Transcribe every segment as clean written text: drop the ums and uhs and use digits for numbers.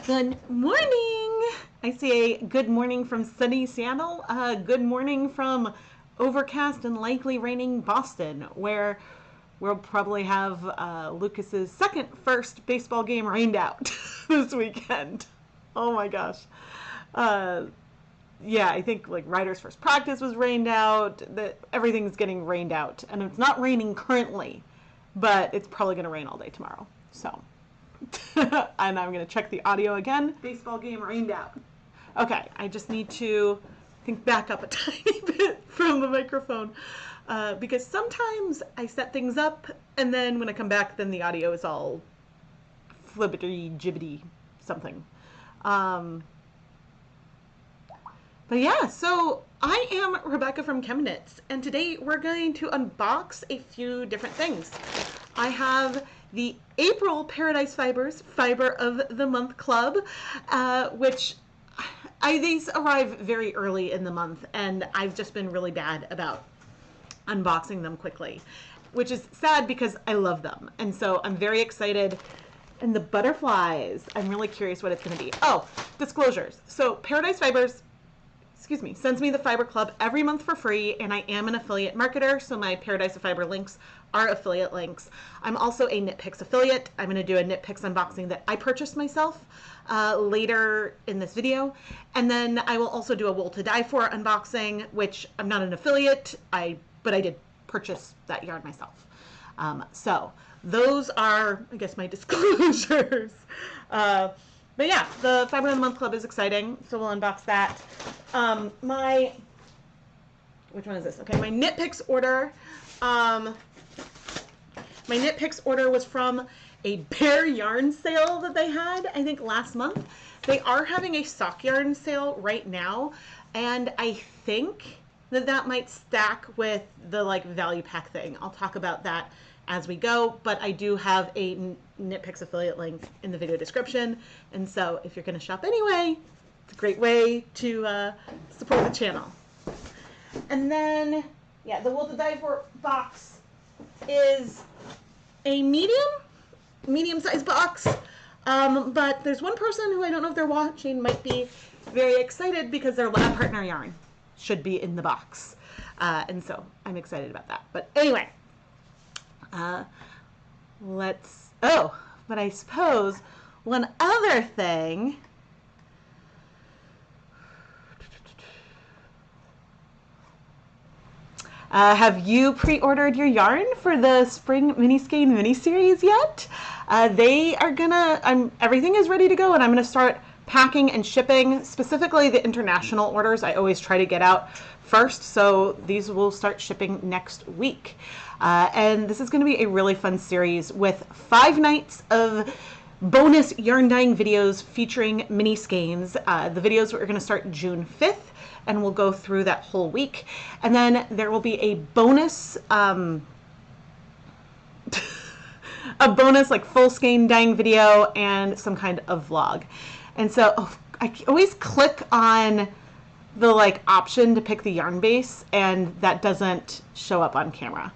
Good morning. I see a good morning from sunny Seattle. Good morning from overcast and likely raining Boston, where we'll probably have Lucas's first baseball game rained out this weekend. Oh my gosh. Yeah, I think like Ryder's first practice was rained out. That everything's getting rained out, and it's not raining currently, but it's probably going to rain all day tomorrow. So. And I'm going to check the audio again. Baseball game rained out. Okay, I just need to back up a tiny bit from the microphone because sometimes I set things up and then when I come back, then the audio is all flibbity jibbity something. But yeah, so I am Rebecca from ChemKnits, and today we're going to unbox a few different things. I have the April Paradise Fibers Fiber of the Month Club, which these arrive very early in the month, and I've just been really bad about unboxing them quickly, which is sad because I love them. And so I'm very excited. And the butterflies, I'm really curious what it's going to be. Oh, disclosures. So Paradise Fibers, sends me the Fiber Club every month for free, and I am an affiliate marketer, so my Paradise of Fiber links are affiliate links. I'm also a Nitpicks affiliate. I'm going to do a Nitpicks unboxing that I purchased myself later in this video, and then I will also do a Wool2Dye4 unboxing, which I'm not an affiliate, but I did purchase that yarn myself. So those are, I guess, my disclosures. But yeah, the Fiber of the Month Club is exciting, so we'll unbox that. Which one is this? Okay, my Nitpicks order. My Nitpicks order was from a Bear yarn sale that they had, I think, last month. They are having a sock yarn sale right now, and I think that might stack with the value pack thing. I'll talk about that as we go, but I do have a Nitpicks affiliate link in the video description, and so if you're going to shop anyway, it's a great way to support the channel. And then, yeah, the Wool2Dye4 box is a medium-sized box, but there's one person who I don't know if they're watching might be very excited because their lab partner yarn should be in the box, and so I'm excited about that. But anyway, but I suppose one other thing, have you pre-ordered your yarn for the spring mini skein mini series yet? They are everything is ready to go, and I'm gonna start packing and shipping, specifically the international orders. I always try to get out first, so these will start shipping next week. And this is going to be a really fun series with 5 nights of bonus yarn dyeing videos featuring mini skeins. The videos are going to start June 5th, and we'll go through that whole week. And then there will be a bonus, full skein dyeing video and some kind of vlog. And so I always click on the option to pick the yarn base, and that doesn't show up on camera.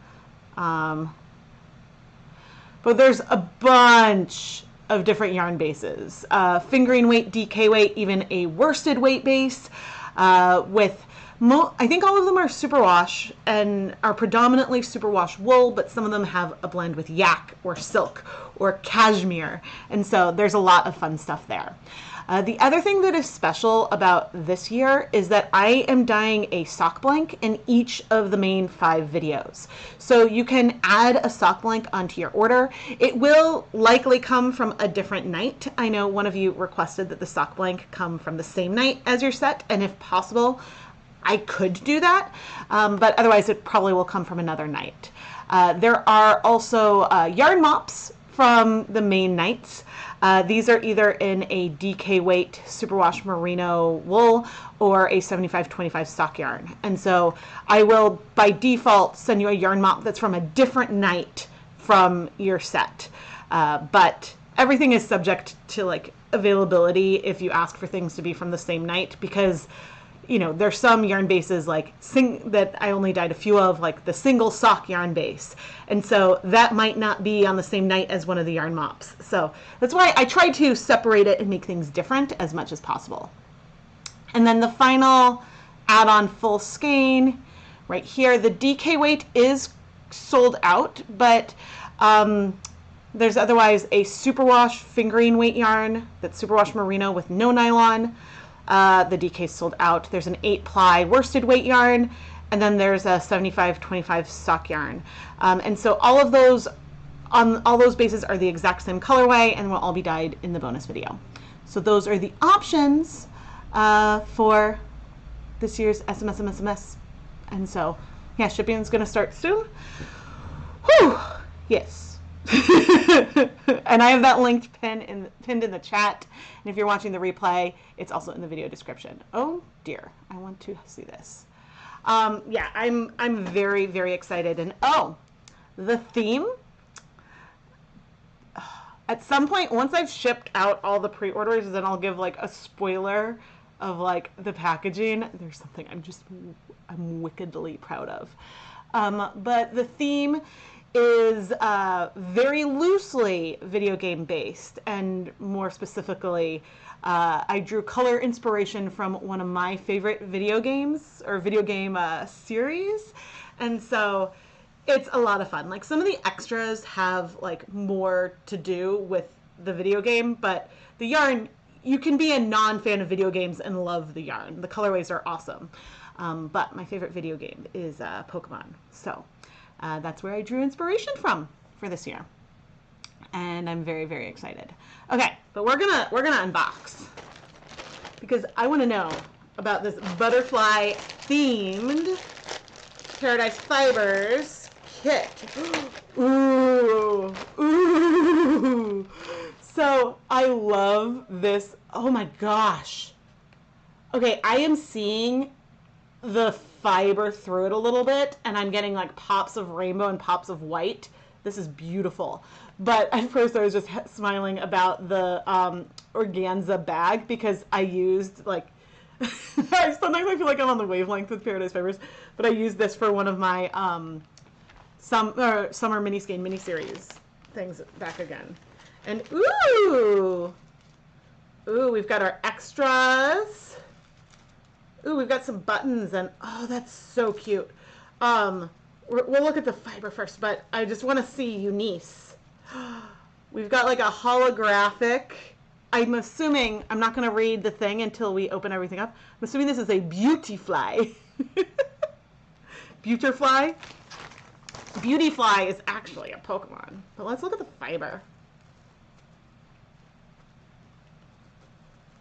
But there's a bunch of different yarn bases, fingering weight, DK weight, even a worsted weight base, with I think all of them are superwash and are predominantly superwash wool, but some of them have a blend with yak or silk or cashmere, and so there's a lot of fun stuff there. The other thing that is special about this year is that I am dyeing a sock blank in each of the main 5 videos. So you can add a sock blank onto your order. It will likely come from a different night. I know one of you requested that the sock blank come from the same night as your set, and if possible, I could do that, but otherwise it probably will come from another night. There are also yarn mops from the main nights. These are either in a DK weight superwash merino wool or a 75-25 stock yarn. And so I will by default send you a yarn mop that's from a different night from your set. But everything is subject to availability if you ask for things to be from the same night, because you know, there's some yarn bases like that I only dyed a few of, like the single sock yarn base. And so that might not be on the same night as one of the yarn mops. So that's why I try to separate it and make things different as much as possible. And then the final add-on full skein right here, the DK weight is sold out, but there's otherwise a superwash fingering weight yarn that's superwash merino with no nylon. The DK is sold out. There's an 8-ply worsted weight yarn, and then there's a 75-25 sock yarn. And so all of those on all those bases are the exact same colorway and will all be dyed in the bonus video. So those are the options for this year's SMS. And so, yeah, shipping is going to start soon. Whew! Yes. And I have that linked pinned in the chat. And if you're watching the replay, it's also in the video description. Oh dear, I want to see this. Yeah, I'm very, very excited. And oh, the theme. At some point, once I've shipped out all the pre-orders, then I'll give like a spoiler of like the packaging. There's something I'm wickedly proud of. But the theme is very loosely video game based, and more specifically, I drew color inspiration from one of my favorite video games or video game series, and so it's a lot of fun. Like some of the extras have like more to do with the video game, but the yarn, you can be a non-fan of video games and love the yarn. The colorways are awesome. But my favorite video game is Pokemon. So that's where I drew inspiration from for this year. And I'm very, very excited. Okay, but we're gonna unbox because I want to know about this butterfly themed Paradise Fibers kit. Ooh, ooh. So I love this. Oh my gosh. Okay, I am seeing the fiber through it a little bit, and I'm getting like pops of rainbow and pops of white. This is beautiful. But at first I was just smiling about the organza bag because I used like, sometimes I feel like I'm on the wavelength with Paradise Fibers, but I used this for one of my summer mini skein mini-series things back again. And ooh, we've got our extras. Ooh, we've got some buttons, and oh, that's so cute. We'll look at the fiber first, but I just want to see Eunice. We've got like a holographic. I'm assuming, I'm not going to read the thing until we open everything up. I'm assuming this is a Beautyfly. Beautyfly? Beautyfly is actually a Pokemon. But let's look at the fiber.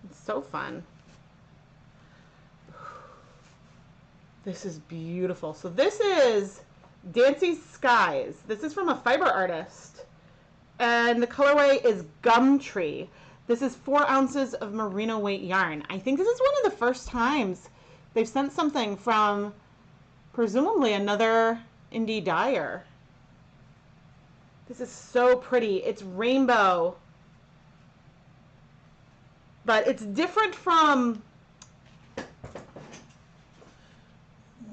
It's so fun. This is beautiful. So this is Dancy Skies. This is from a fiber artist. And the colorway is Gumtree. This is 4 ounces of merino weight yarn. I think this is one of the first times they've sent something from presumably another indie dyer. This is so pretty. It's rainbow. But it's different from...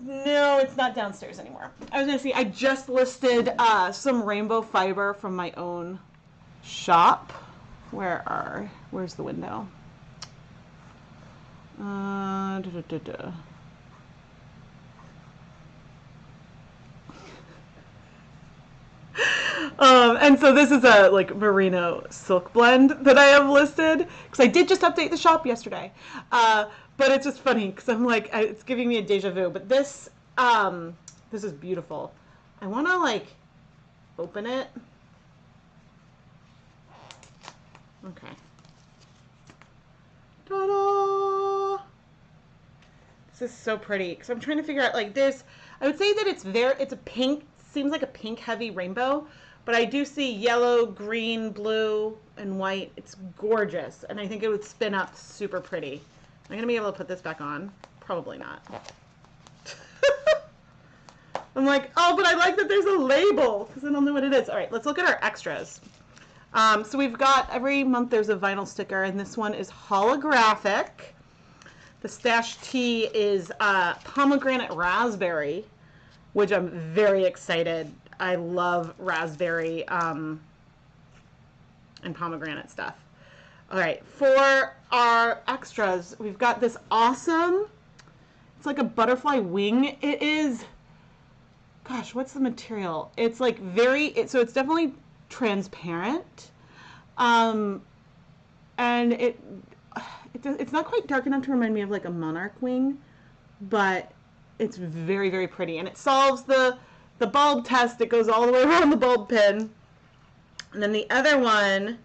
No, it's not downstairs anymore. I was going to see, I just listed some rainbow fiber from my own shop. Where's the window? And so this is a like merino silk blend that I have listed because I did just update the shop yesterday. But it's just funny because I'm like, it's giving me a deja vu. But this is beautiful. I want to like open it. Okay. Ta-da! This is so pretty because I'm trying to figure out like this. I would say that it's a pink, seems like a pink heavy rainbow, but I do see yellow, green, blue, and white. It's gorgeous, and I think it would spin up super pretty. Am I going to be able to put this back on? Probably not. I'm like, oh, but I like that there's a label because I don't know what it is. All right, let's look at our extras. So we've got, every month there's a vinyl sticker, and this one is holographic. The stash tea is pomegranate raspberry, which I'm very excited. I love raspberry and pomegranate stuff. All right, for our extras, we've got this awesome, it's like a butterfly wing. It is, gosh, what's the material? It's like so it's definitely transparent. And it's not quite dark enough to remind me of like a monarch wing, but it's very, very pretty. And it solves the bulb test. It goes all the way around the bulb pin. And then the other one, I'm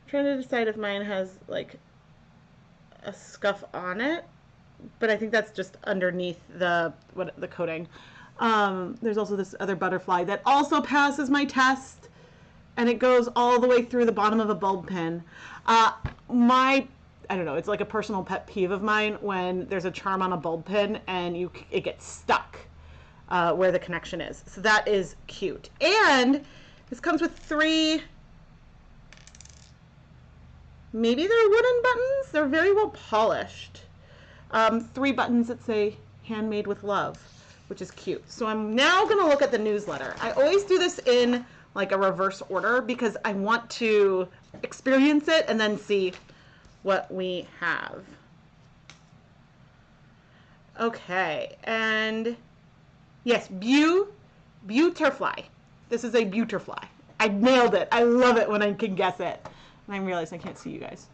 trying to decide if mine has like a scuff on it, but I think that's just underneath the coating. There's also this other butterfly that also passes my test, and it goes all the way through the bottom of a bulb pin. I don't know, it's like a personal pet peeve of mine when there's a charm on a bulb pin and it gets stuck where the connection is. So that is cute. And this comes with 3, maybe they're wooden buttons. They're very well polished. 3 buttons that say handmade with love, which is cute. So I'm now gonna look at the newsletter. I always do this in like a reverse order because I want to experience it and then see what we have. Okay, and yes, Butterfly. This is a Butterfly. I nailed it. I love it when I can guess it. And I realize I can't see you guys.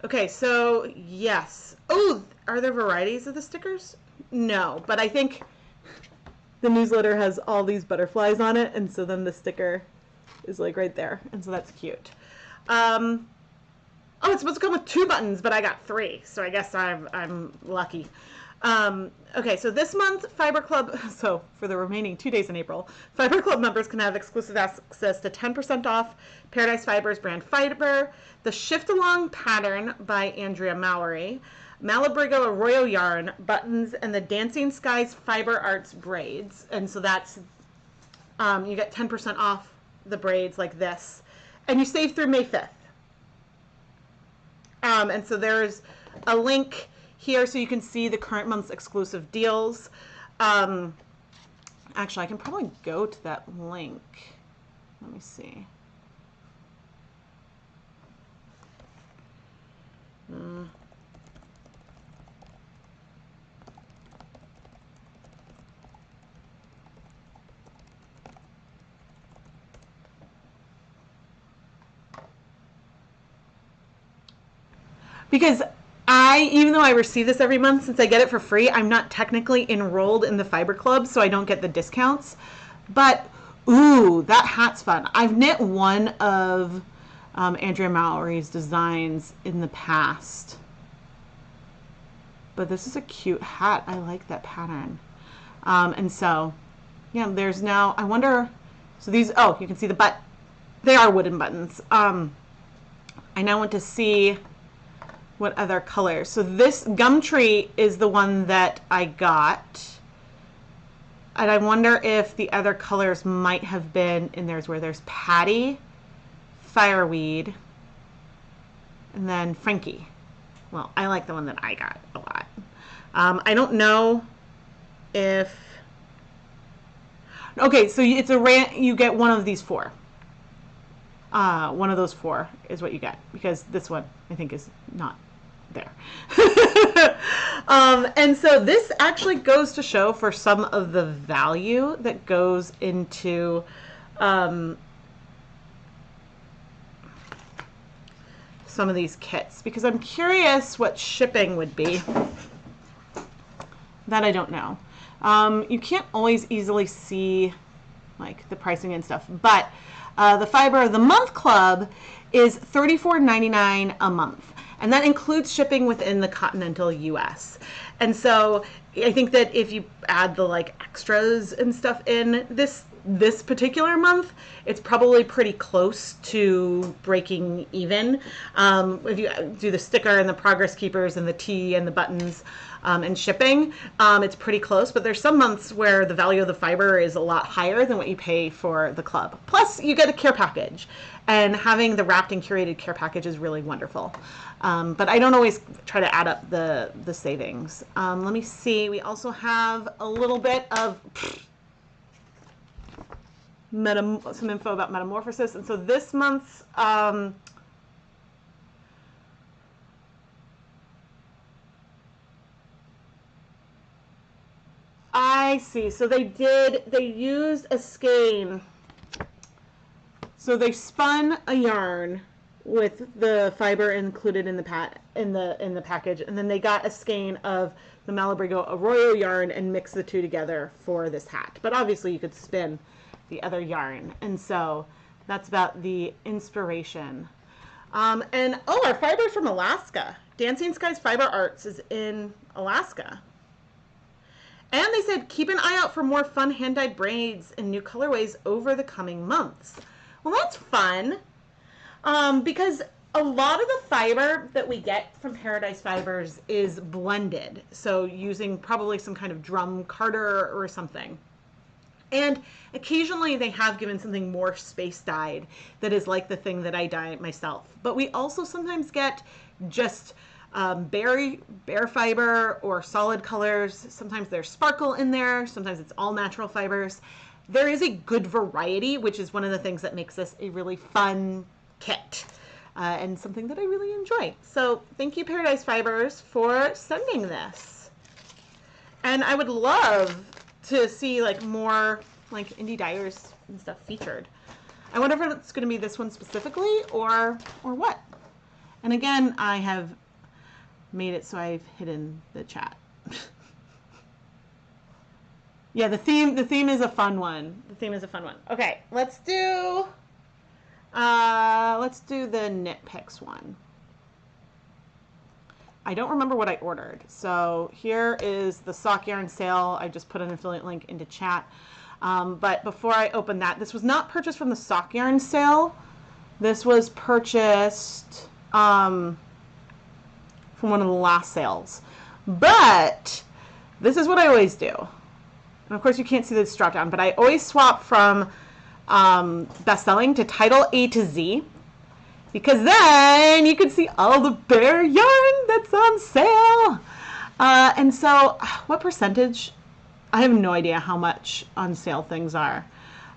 Okay, so yes. Oh, are there varieties of the stickers? No, but I think the newsletter has all these butterflies on it, and so then the sticker is like right there, and so that's cute. Oh, it's supposed to come with 2 buttons, but I got 3, so I guess I'm lucky. Okay, so this month, Fiber Club, so for the remaining 2 days in April, Fiber Club members can have exclusive access to 10% off Paradise Fibers brand fiber, the Shift Along pattern by Andrea Mowry, Malabrigo Arroyo yarn, buttons, and the Dancing Skies Fiber Arts braids. And so that's, you get 10% off the braids like this. And you save through May 5th. And so there's a link here so you can see the current month's exclusive deals. Actually, I can probably go to that link. Let me see. Because even though I receive this every month, since I get it for free, I'm not technically enrolled in the Fiber Club, so I don't get the discounts. But, ooh, that hat's fun. I've knit one of Andrea Mowry's designs in the past. But this is a cute hat. I like that pattern. And so, yeah, there's now, I wonder, so these, oh, you can see the butt. They are wooden buttons. I now want to see what other colors. So this Gumtree is the one that I got. And I wonder if the other colors might have been in theirs, where there's Patty, Fireweed, and then Frankie. Well, I like the one that I got a lot. I don't know if, okay, so it's you get one of these 4. One of those 4 is what you get, because this one I think is not there. And so this actually goes to show for some of the value that goes into some of these kits, because I'm curious what shipping would be. That I don't know. You can't always easily see like the pricing and stuff, but the Fiber of the Month Club is $34.99 a month, and that includes shipping within the continental US. And so I think that if you add the like extras and stuff in, this this particular month, it's probably pretty close to breaking even. If you do the sticker and the progress keepers and the tee and the buttons and shipping, it's pretty close. But there's some months where the value of the fiber is a lot higher than what you pay for the club. Plus, you get a care package, and having the wrapped and curated care package is really wonderful. But I don't always try to add up the savings. Let me see. We also have a little bit of some info about metamorphosis. And so this month's I see. So they used a skein. So they spun a yarn with the fiber included in the package, and then they got a skein of the Malabrigo Arroyo yarn and mixed the two together for this hat. But obviously you could spin the other yarn, and so that's about the inspiration. And oh, our fiber's from Alaska. Dancing Skies Fiber Arts is in Alaska. And they said, keep an eye out for more fun hand-dyed braids and new colorways over the coming months. Well, that's fun, because a lot of the fiber that we get from Paradise Fibers is blended. So using probably some kind of drum carder or something. And occasionally they have given something more space dyed that is like the thing that I dye myself. But we also sometimes get just bare fiber or solid colors. Sometimes there's sparkle in there. Sometimes it's all natural fibers. There is a good variety, which is one of the things that makes this a really fun kit and something that I really enjoy. So thank you, Paradise Fibers, for sending this. And I would love to see like more like indie dyers and stuff featured. I wonder if it's going to be this one specifically or what. And again, I have made it so I've hidden the chat. Yeah, the theme is a fun one. The theme is a fun one. Okay, let's do the Nitpicks one. I don't remember what I ordered. So here is the sock yarn sale. I just put an affiliate link into chat. But before I open that, this was not purchased from the sock yarn sale. This was purchased from one of the last sales. But this is what I always do. And of course you can't see this drop down, but I always swap from best-selling to title A to Z, because then you can see all the bare yarn that's on sale. And so what percentage? I have no idea how much on sale things are.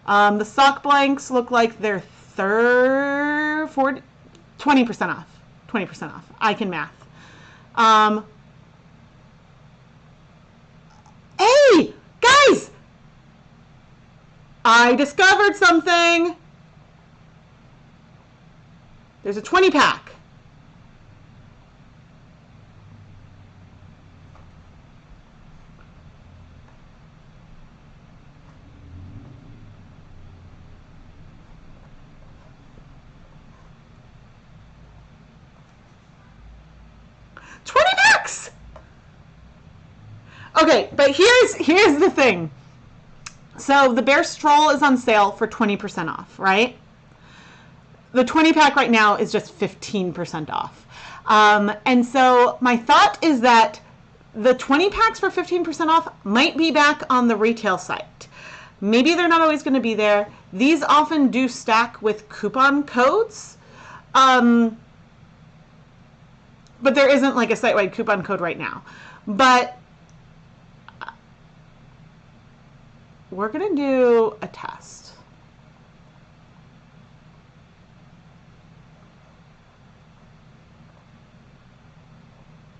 The sock blanks look like they're 20% off. 20% off. I can math. Hey, guys! I discovered something. There's a 20-pack. $20. Okay, but here's the thing. So the Bear Stroll is on sale for 20% off, right? The 20-pack right now is just 15% off. And so my thought is that the 20 packs for 15% off might be back on the retail site. Maybe they're not always going to be there. These often do stack with coupon codes. But there isn't like a site-wide coupon code right now. But we're going to do a test.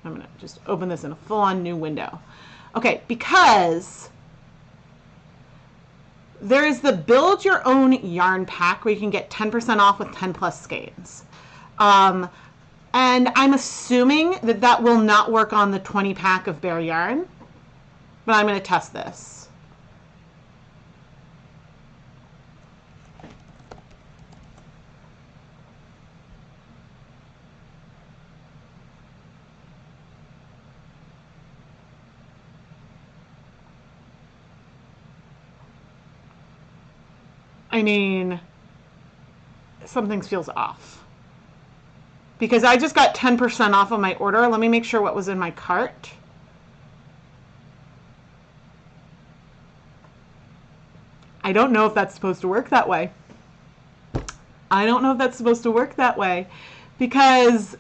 I'm going to just open this in a full-on new window. Okay, because there is the Build Your Own Yarn Pack where you can get 10% off with 10 plus skeins. And I'm assuming that that will not work on the 20 pack of bare yarn, but I'm going to test this. I mean, something feels off. Because I just got 10% off of my order. Let me make sure what was in my cart. I don't know if that's supposed to work that way. I don't know if that's supposed to work that way because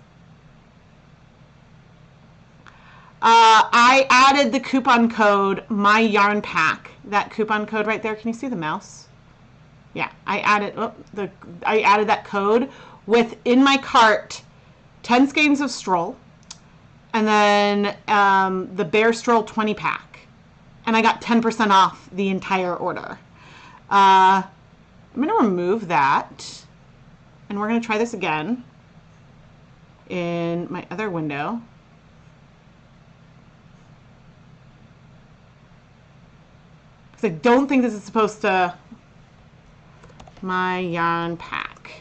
I added the coupon code My Yarn Pack. That coupon code right there. Can you see the mouse? Yeah, I added that code within my cart. 10 skeins of Stroll, and then the Bare Stroll 20 pack, and I got 10% off the entire order. I'm going to remove that, and we're going to try this again in my other window. Because I don't think this is supposed to. My Yarn Pack.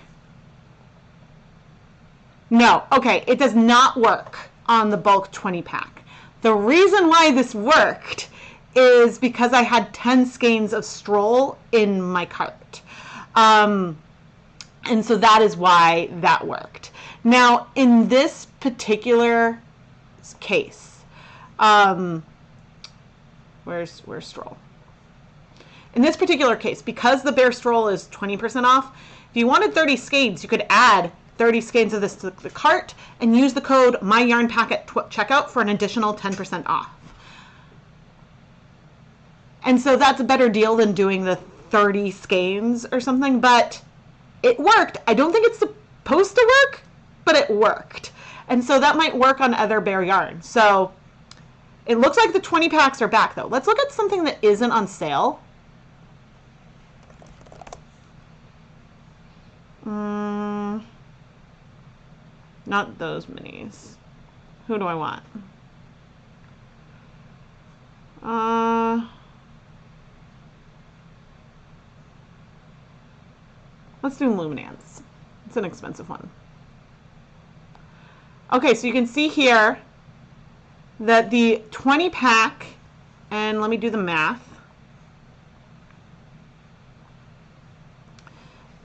No, okay, it does not work on the bulk 20 pack. The reason why this worked is because I had 10 skeins of Stroll in my cart. And so that is why that worked. Now, in this particular case, where's Stroll? In this particular case, because the Bare Stroll is 20% off, if you wanted 30 skeins, you could add 30 skeins of this to the cart and use the code MyYarnPack at checkout for an additional 10% off. And so that's a better deal than doing the 30 skeins or something, but it worked. I don't think it's supposed to work, but it worked. And so that might work on other bare yarn. So it looks like the 20 packs are back though. Let's look at something that isn't on sale. Not those minis. Who do I want? Let's do Luminance. It's an expensive one. Okay, so you can see here that the 20 pack, and let me do the math.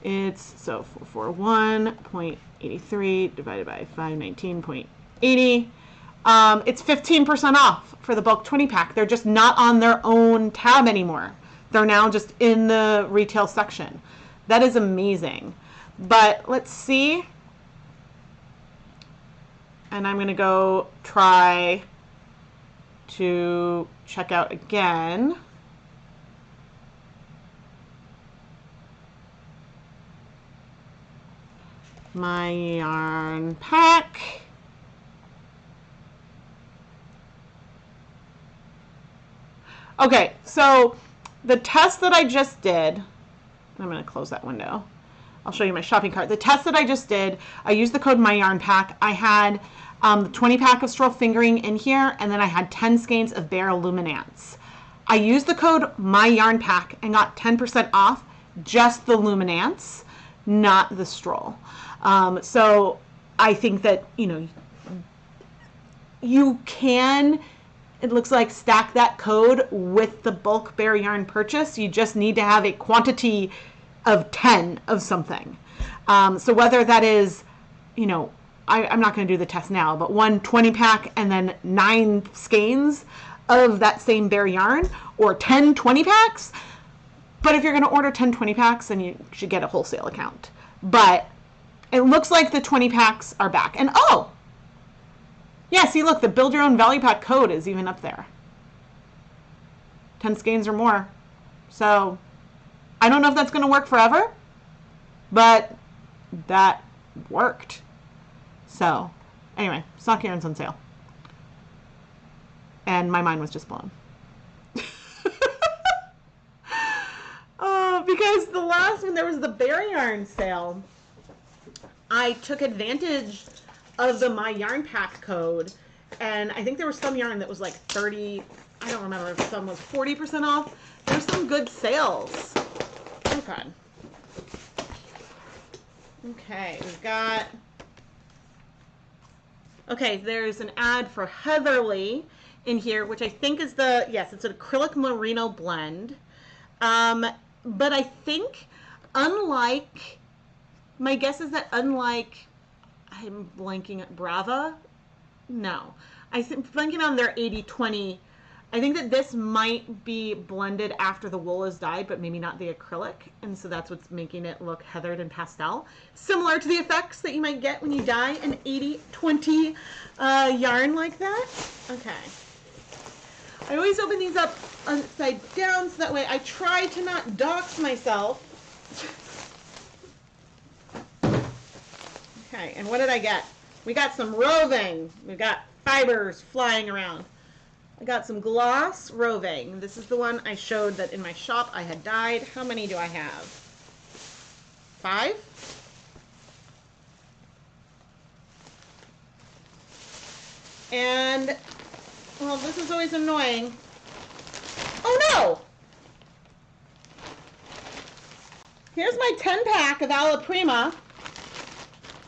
It's so 441.83 divided by 519.80. It's 15% off for the bulk 20 pack. They're just not on their own tab anymore. They're now just in the retail section. That is amazing. But let's see. And I'm going to go try to check out again. My Yarn Pack. Okay, so the test that I just did, I'm going to close that window. I'll show you my shopping cart. The test that I just did, I used the code MyYarnPack. I had the 20 pack of Stroll fingering in here, and then I had 10 skeins of Bare Luminance. I used the code MyYarnPack and got 10% off just the Luminance, not the Stroll. So I think that, you know, you can, it looks like, stack that code with the bulk bare yarn purchase. You just need to have a quantity of 10 of something. So whether that is, you know, I'm not going to do the test now, but one 20 pack and then 9 skeins of that same bare yarn, or 10 20 packs. But if you're going to order 10 20 packs, then you should get a wholesale account. But it looks like the 20 packs are back. And oh, yeah, see, look, the Build Your Own Value Pack code is even up there. 10 skeins or more. So I don't know if that's going to work forever, but that worked. So anyway, stock yarn's on sale. And my mind was just blown. Because the last one, there was the bare yarn sale. I took advantage of the My Yarn Pack code, and I think there was some yarn that was like 30, I don't remember if some was 40% off. There's some good sales. Okay. Okay, we've got, okay, there's an ad for Heatherly in here, which I think is the, yes, it's an acrylic merino blend. But I think unlike, my guess is that unlike, I'm blanking at Brava. No, I'm blanking on their 80-20. I think that this might be blended after the wool is dyed, but maybe not the acrylic. And so that's what's making it look heathered and pastel. Similar to the effects that you might get when you dye an 80-20 yarn like that. Okay. I always open these up upside down so that way I try to not dox myself. Okay, and what did I get? We got some roving. We've got fibers flying around. I got some gloss roving. This is the one I showed that in my shop I had dyed. How many do I have? 5? And, well, this is always annoying. Oh no! Here's my 10-pack of Alla Prima.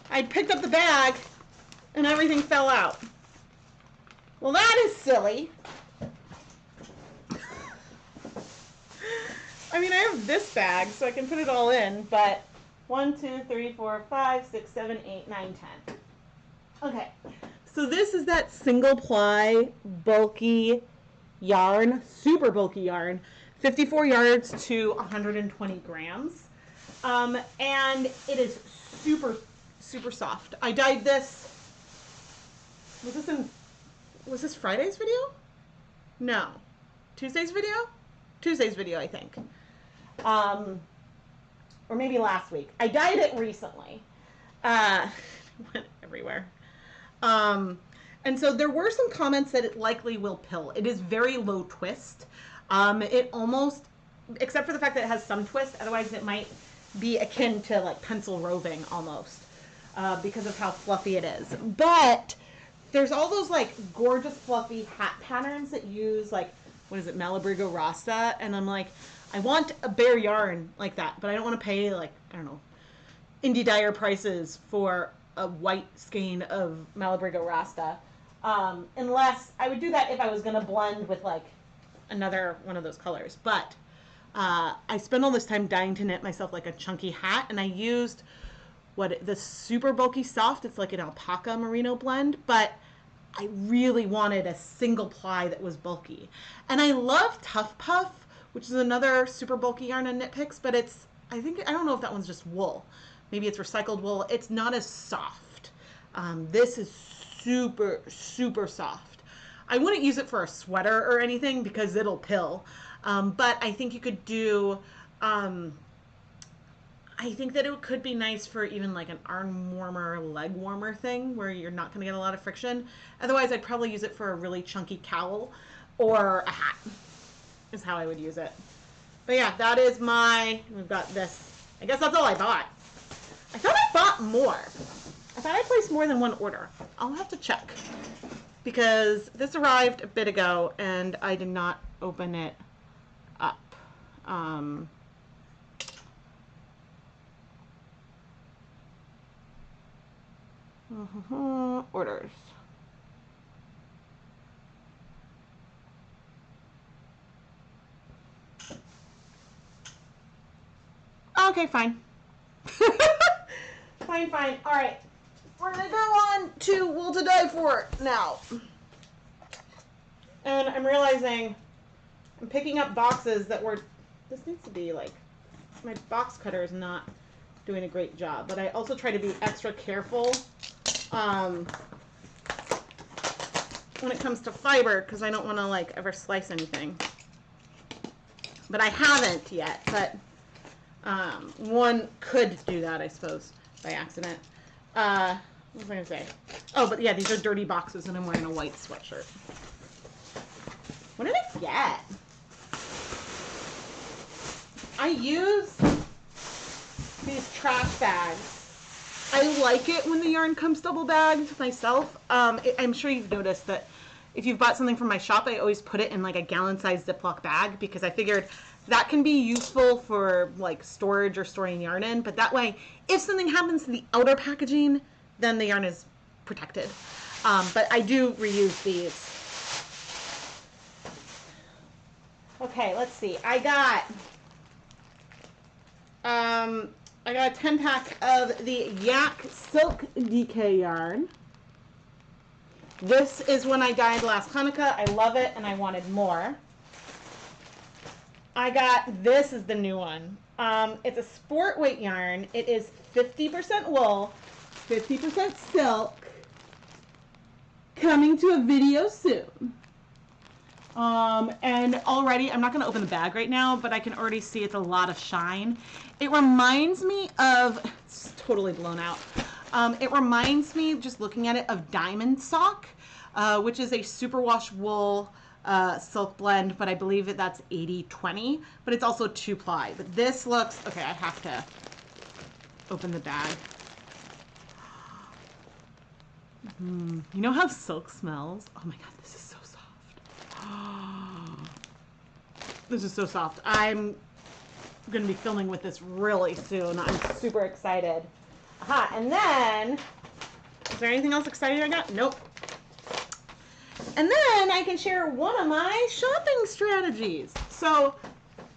I picked up the bag and everything fell out. Well, that is silly. I mean, I have this bag, so I can put it all in, but 1, 2, 3, 4, 5, 6, 7, 8, 9, 10. Okay, so this is that single ply bulky yarn, super bulky yarn, 54 yards to 120 grams. And it is super, super soft. I dyed this, was this Friday's video? No. Tuesday's video? Tuesday's video, I think. Or maybe last week. I dyed it recently. Went everywhere. And so there were some comments that it likely will pill. It is very low twist. It almost, except for the fact that it has some twist, otherwise it might be akin to like pencil roving almost, because of how fluffy it is. But there's all those like gorgeous fluffy hat patterns that use like, what is it, Malabrigo Rasta, and I'm like, I want a bare yarn like that, but I don't want to pay like, I don't know, indie dyer prices for a white skein of Malabrigo Rasta, unless I would do that if I was going to blend with like another one of those colors. But I spent all this time dying to knit myself like a chunky hat, and I used the super bulky soft. It's like an alpaca merino blend, but I really wanted a single ply that was bulky. And I love Tough Puff, which is another super bulky yarn on Nitpicks, but it's, I don't know if that one's just wool. Maybe it's recycled wool. It's not as soft. This is super, super soft. I wouldn't use it for a sweater or anything because it'll pill. But I think you could do, I think that it could be nice for even like an arm warmer, leg warmer thing where you're not going to get a lot of friction. Otherwise, I'd probably use it for a really chunky cowl or a hat is how I would use it. But yeah, that is we've got this. I guess that's all I bought. I thought I bought more. I thought I placed more than one order. I'll have to check because this arrived a bit ago and I did not open it up. Orders. Okay, fine. Fine. All right. We're going to go on to Wool2Dye4 now. And I'm realizing I'm picking up boxes that this needs to be like, my box cutter is not doing a great job, but I also try to be extra careful when it comes to fiber because I don't want to like ever slice anything. But I haven't yet, but one could do that, I suppose, by accident. What was I going to say? Oh, but yeah, these are dirty boxes and I'm wearing a white sweatshirt. What did I get? I use these trash bags. I like it when the yarn comes double bagged myself. I'm sure you've noticed that if you've bought something from my shop, I always put it in like a gallon-sized Ziploc bag because I figured that can be useful for like storage or storing yarn in. But that way, if something happens to the outer packaging, then the yarn is protected. But I do reuse these. Okay, let's see. I got I got a 10 pack of the Yak Silk DK yarn. This is one I dyed last Hanukkah. I love it and I wanted more. I got, this is the new one. It's a sport weight yarn. It is 50% wool, 50% silk. Coming to a video soon. And already, I'm not going to open the bag right now, but I can already see it's a lot of shine. It reminds me of, it's totally blown out. It reminds me, just looking at it, of Diamond Sock, which is a superwash wool silk blend, but I believe that that's 80/20, but it's also 2-ply. But this looks, okay, I have to open the bag. You know how silk smells? Oh my God, this is so soft. This is so soft. I'm going to be filming with this really soon. I'm super excited. Aha, and then, is there anything else exciting I got? Nope. And then I can share one of my shopping strategies. So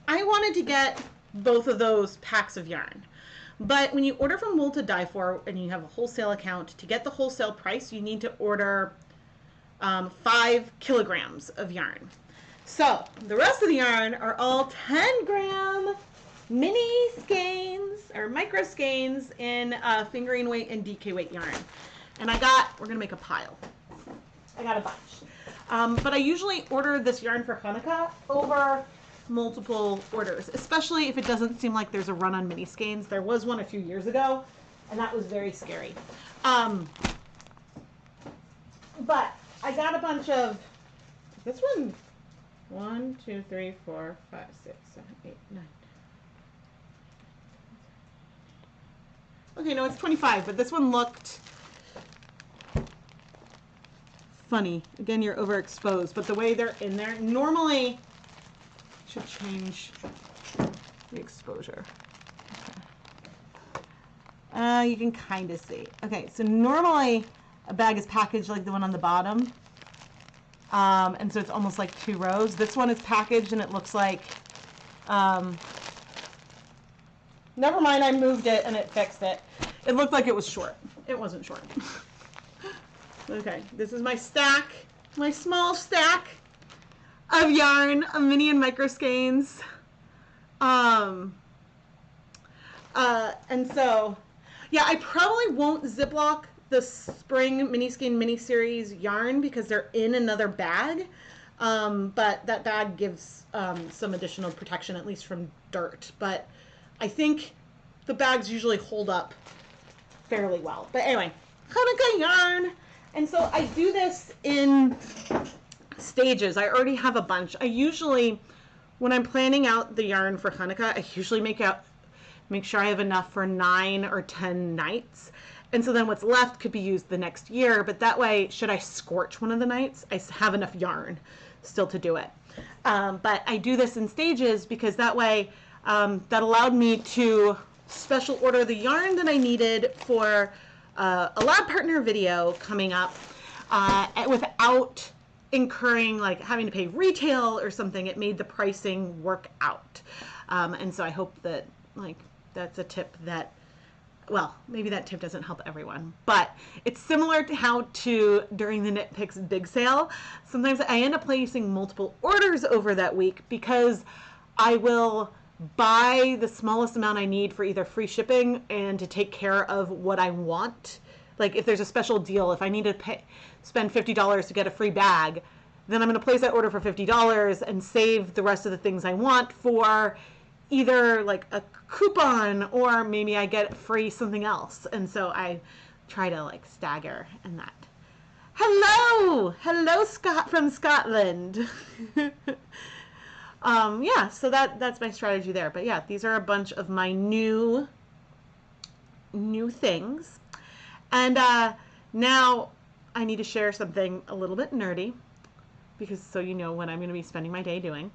I wanted to get both of those packs of yarn. But when you order from Wool2Dye4 and you have a wholesale account, to get the wholesale price, you need to order 5 kilograms of yarn. So the rest of the yarn are all 10-gram mini skeins or micro skeins in fingering weight and DK weight yarn. And we're gonna make a pile. I got a bunch. But I usually order this yarn for Hanukkah over multiple orders, especially if it doesn't seem like there's a run on mini skeins. There was one a few years ago, and that was very scary. But I got a bunch of, this one, 1, 2, 3, 4, 5, 6, 7, 8, 9. Okay, no, it's 25, but this one looked funny. Again, you're overexposed, but the way they're in there, normally, should change the exposure. Okay. You can kind of see. Okay, so normally a bag is packaged like the one on the bottom. And so it's almost like 2 rows. This one is packaged and it looks like, never mind, I moved it and it fixed it. It looked like it was short. It wasn't short. Okay, this is my stack, my small stack of yarn, of mini and micro skeins. And so, yeah, I probably won't Ziploc the spring mini skein mini series yarn because they're in another bag. But that bag gives some additional protection, at least from dirt. But I think the bags usually hold up fairly well. But anyway, Hanukkah yarn. And so I do this in stages. I already have a bunch. I usually, when I'm planning out the yarn for Hanukkah, I usually make sure I have enough for 9 or 10 nights. And so then what's left could be used the next year, but that way, should I scorch one of the nights, I have enough yarn still to do it. But I do this in stages because that way, that allowed me to special order the yarn that I needed for a lab partner video coming up without incurring, like having to pay retail or something. It made the pricing work out. And so I hope that, like, that's a tip that, well, maybe that tip doesn't help everyone, but it's similar to how during the Nitpicks big sale, sometimes I end up placing multiple orders over that week because I will buy the smallest amount I need for either free shipping and to take care of what I want. Like if there's a special deal, if I need to spend $50 to get a free bag, then I'm going to place that order for $50 and save the rest of the things I want for either like a coupon or maybe I get free something else. And so I try to like stagger in that. Hello Scott from Scotland. Yeah, so that's my strategy there. But yeah, these are a bunch of my new things. And now I need to share something a little bit nerdy because so you know what I'm going to be spending my day doing.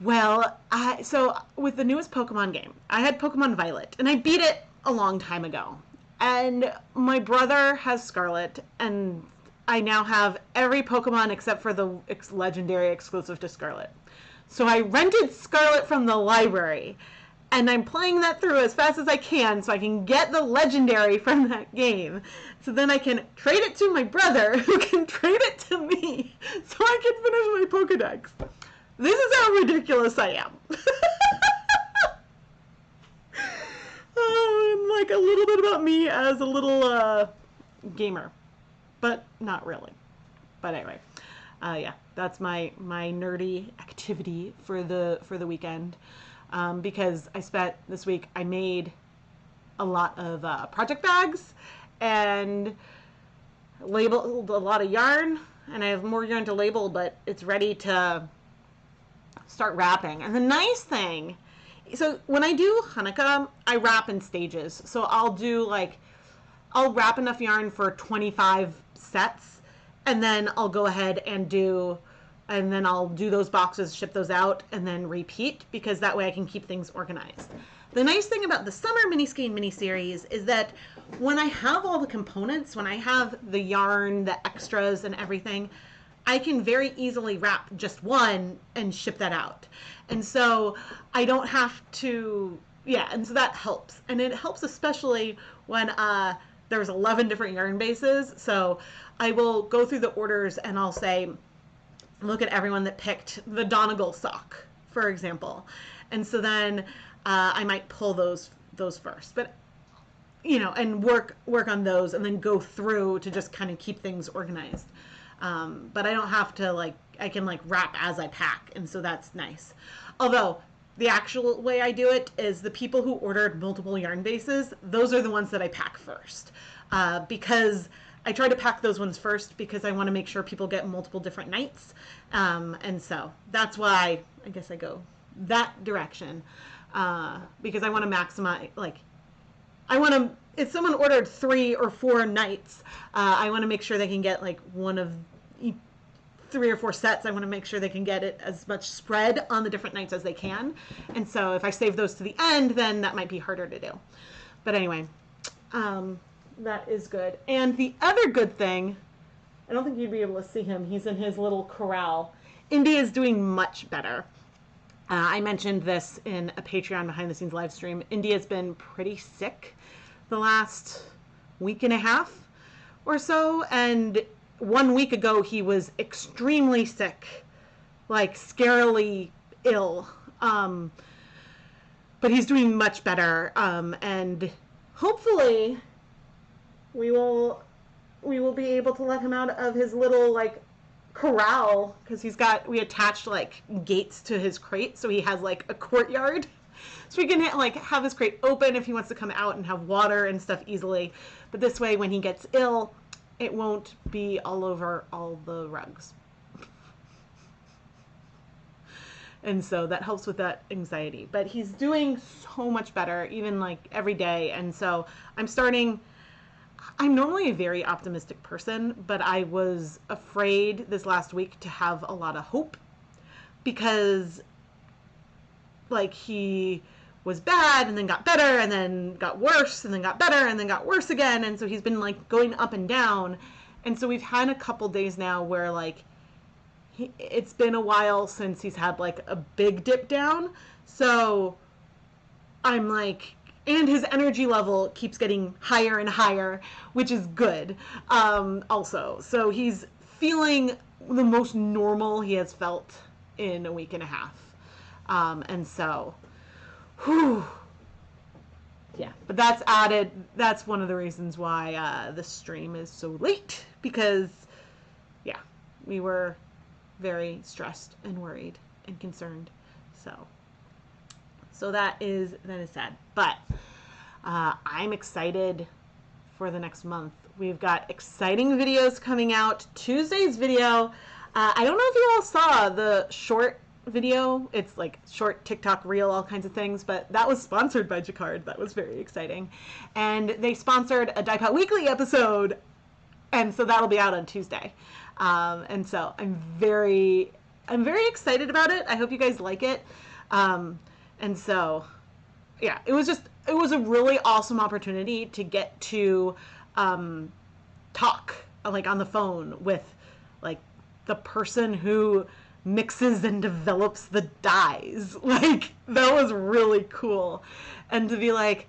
Well, so with the newest Pokemon game, I had Pokemon Violet, and I beat it a long time ago. And my brother has Scarlet, and I now have every Pokemon except for the legendary exclusive to Scarlet. So I rented Scarlet from the library, and I'm playing that through as fast as I can so I can get the legendary from that game. So then I can trade it to my brother, who can trade it to me, so I can finish my Pokedex. This is how ridiculous I am. And like a little bit about me as a little gamer, but not really. But anyway, yeah, that's my nerdy activity for the weekend. Because I spent this week, I made a lot of project bags and labeled a lot of yarn, and I have more yarn to label, but it's ready to start wrapping. And the nice thing, so when I do Hanukkah, I wrap in stages. So I'll wrap enough yarn for 25 sets, and then I'll go ahead and then I'll do those boxes, ship those out, and then repeat, because that way I can keep things organized. The nice thing about the summer mini skein mini series is that when I have all the components, when I have the yarn, the extras and everything, I can very easily wrap just one and ship that out. And so I don't have to, yeah, and so that helps. And it helps especially when there's 11 different yarn bases. So I will go through the orders and I'll say, look at everyone that picked the Donegal sock, for example. And so then I might pull those first, but you know, and work on those and then go through to just kind of keep things organized. But I don't have to I can wrap as I pack. And so that's nice. Although the actual way I do it is the people who ordered multiple yarn bases, those are the ones that I pack first. Because I try to pack those ones first because I want to make sure people get multiple different nights. And so that's why I guess I go that direction. Because I want to maximize, if someone ordered 3 or 4 nights, I want to make sure they can get one of 3 or 4 sets. I want to make sure they can get it as much spread on the different nights as they can. And so if I save those to the end, then that might be harder to do. But anyway, that is good. And the other good thing, I don't think you'd be able to see him. He's in his little corral. Indy is doing much better. I mentioned this in a Patreon behind the scenes live stream. Indy has been pretty sick the last week and a half or so. And 1 week ago, he was extremely sick, scarily ill. But he's doing much better. And hopefully we will be able to let him out of his little corral, because we attached gates to his crate, so he has a courtyard, so we can have his crate open if he wants to come out and have water and stuff easily. But this way, when he gets ill, it won't be all over all the rugs. And so that helps with that anxiety. But he's doing so much better, even every day. And so I'm normally a very optimistic person, but I was afraid this last week to have a lot of hope, because he was bad and then got better and then got worse and then got better and then got worse again. And so he's been going up and down. And so we've had a couple days now where it's been a while since he's had a big dip down. So I'm and his energy level keeps getting higher and higher, which is good, also. So he's feeling the most normal he has felt in a week and a half. And so, whew. Yeah, but that's one of the reasons why the stream is so late, because, yeah, we were very stressed and worried and concerned. So that is sad. But I'm excited for the next month. We've got exciting videos coming out. Tuesday's video, I don't know if you all saw the short video. It's short TikTok reel, all kinds of things, but that was sponsored by Jacquard. That was very exciting. And they sponsored a Dye-Pot Weekly episode, and so that'll be out on Tuesday. And so I'm very excited about it. I hope you guys like it. And so, yeah, it was a really awesome opportunity to get to talk on the phone with the person who mixes and develops the dyes. Like, that was really cool. And to be like,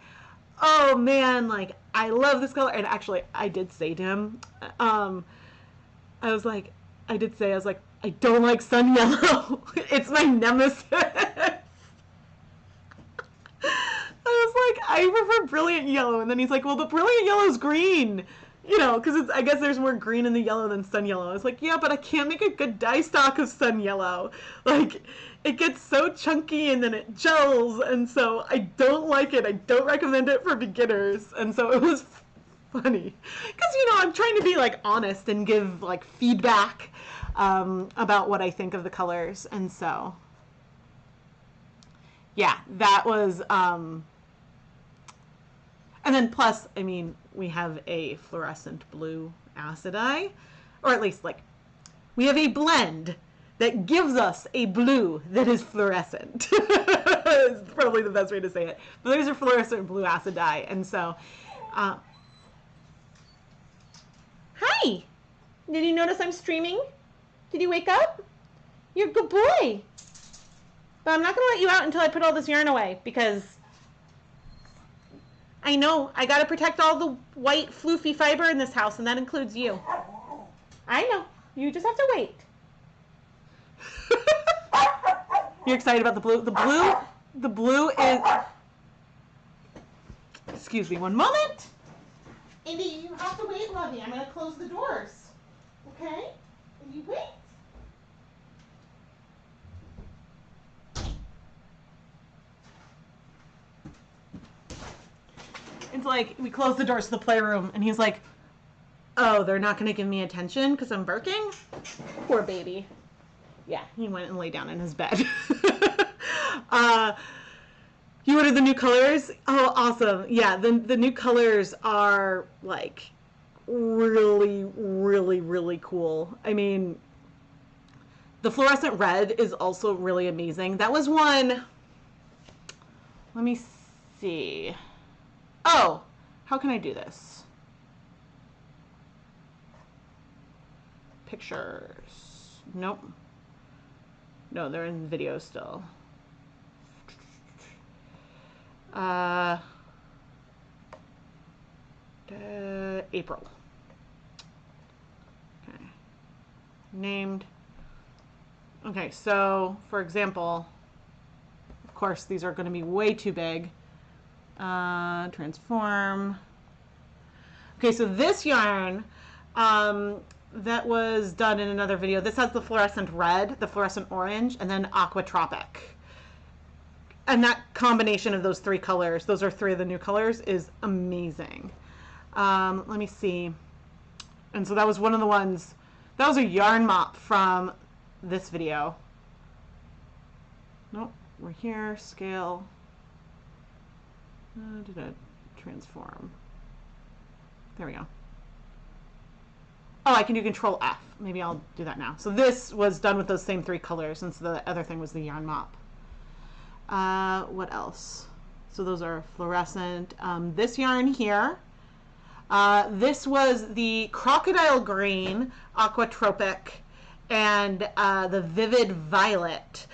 oh man, like, I love this color. And actually, I did say to him, I was like, I don't like sun yellow. It's my nemesis. I was like, I prefer brilliant yellow. And then he's like, well, the brilliant yellow is green. You know, because I guess there's more green in the yellow than sun yellow. I was like, yeah, but I can't make a good dye stock of sun yellow. Like, it gets so chunky and then it gels, and so I don't like it. I don't recommend it for beginners. And so it was funny. Because, you know, I'm trying to be, like, honest and give, like, feedback about what I think of the colors. And so, yeah, that was... And then plus, I mean, we have a fluorescent blue acid dye, or at least like, we have a blend that gives us a blue that is fluorescent. It's probably the best way to say it. But there's a fluorescent blue acid dye, and so, hi! Did you notice I'm streaming? Did you wake up? You're a good boy. But I'm not gonna let you out until I put all this yarn away, because I know, I gotta protect all the white floofy fiber in this house, and that includes you. I know, you just have to wait. You're excited about the blue? The blue is, excuse me one moment. Indy, you have to wait, lovey. I'm gonna close the doors. Okay? And you wait. It's like, we close the doors to the playroom, and he's like, oh, they're not going to give me attention because I'm barking? Poor baby. Yeah, he went and lay down in his bed. You ordered the new colors? Oh, awesome. Yeah, the new colors are, like, really, really, really cool. I mean, the fluorescent red is also really amazing. That was one, let me see. Oh, how can I do this? Pictures. Nope. No, they're in video still. April. Okay. Named. Okay, so for example, of course, these are going to be way too big. Transform. Okay, so this yarn that was done in another video, this has the fluorescent red, the fluorescent orange, and then aqua tropic. And that combination of those three colors, those are three of the new colors, is amazing. Let me see. And so that was one of the ones, that was a yarn mop from this video. Nope, we're here, scale. Transform. There we go. Oh, I can do Control F. Maybe I'll do that now. So this was done with those same three colors, and so the other thing was the yarn mop. What else? So those are fluorescent. This yarn here, this was the crocodile green, aqua tropic, and the vivid violet,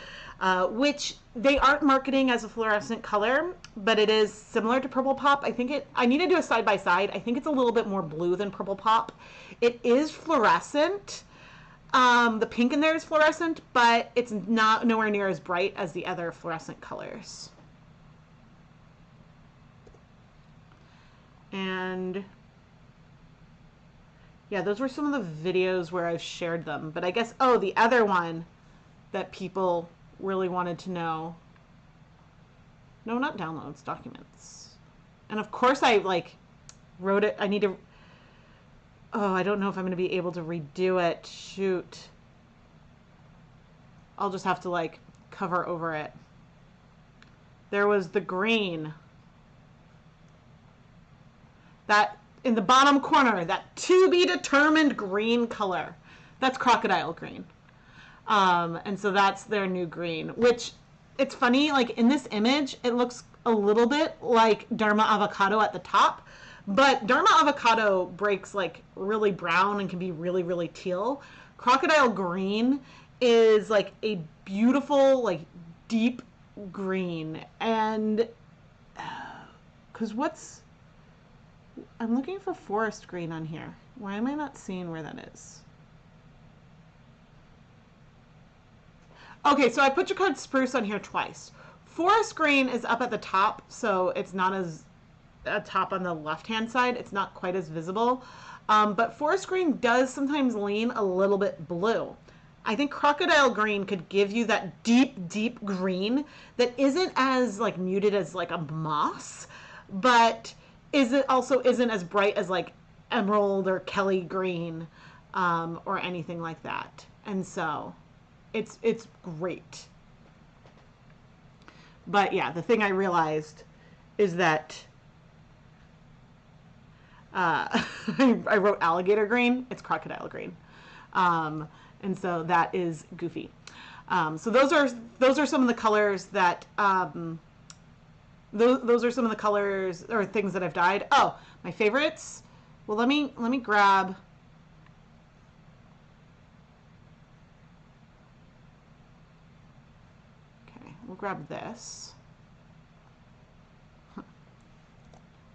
which they aren't marketing as a fluorescent color, but it is similar to Purple Pop. I need to do a side by side. I think it's a little bit more blue than Purple Pop. It is fluorescent. The pink in there is fluorescent, but it's not nowhere near as bright as the other fluorescent colors. And yeah, those were some of the videos where I've shared them. But I guess, oh, the other one that people really wanted to know. No, not downloads, documents. And of course I like wrote it. I need to, oh, I don't know if I'm going to be able to redo it. Shoot. I'll just have to like cover over it. There was the green. That in the bottom corner, that to be determined green color. That's crocodile green. And so that's their new green, which it's funny, like in this image, it looks a little bit like Dharma Avocado at the top, but Dharma Avocado breaks like really brown and can be really, really teal. Crocodile green is like a beautiful, like deep green. And because I'm looking for forest green on here. Why am I not seeing where that is? Okay, so I put Jacquard spruce on here twice. Forest green is up at the top, so it's not as top on the left-hand side. It's not quite as visible. But forest green does sometimes lean a little bit blue. I think crocodile green could give you that deep, deep green that isn't as like muted as like a moss, but also isn't as bright as like emerald or Kelly green or anything like that. And so it's great. But yeah, the thing I realized is that I wrote alligator green. It's crocodile green. And so that is goofy. So those are some of the colors that those are some of the colors or things that I've dyed. Oh, my favorites. Well, let me grab. Okay, we'll grab this.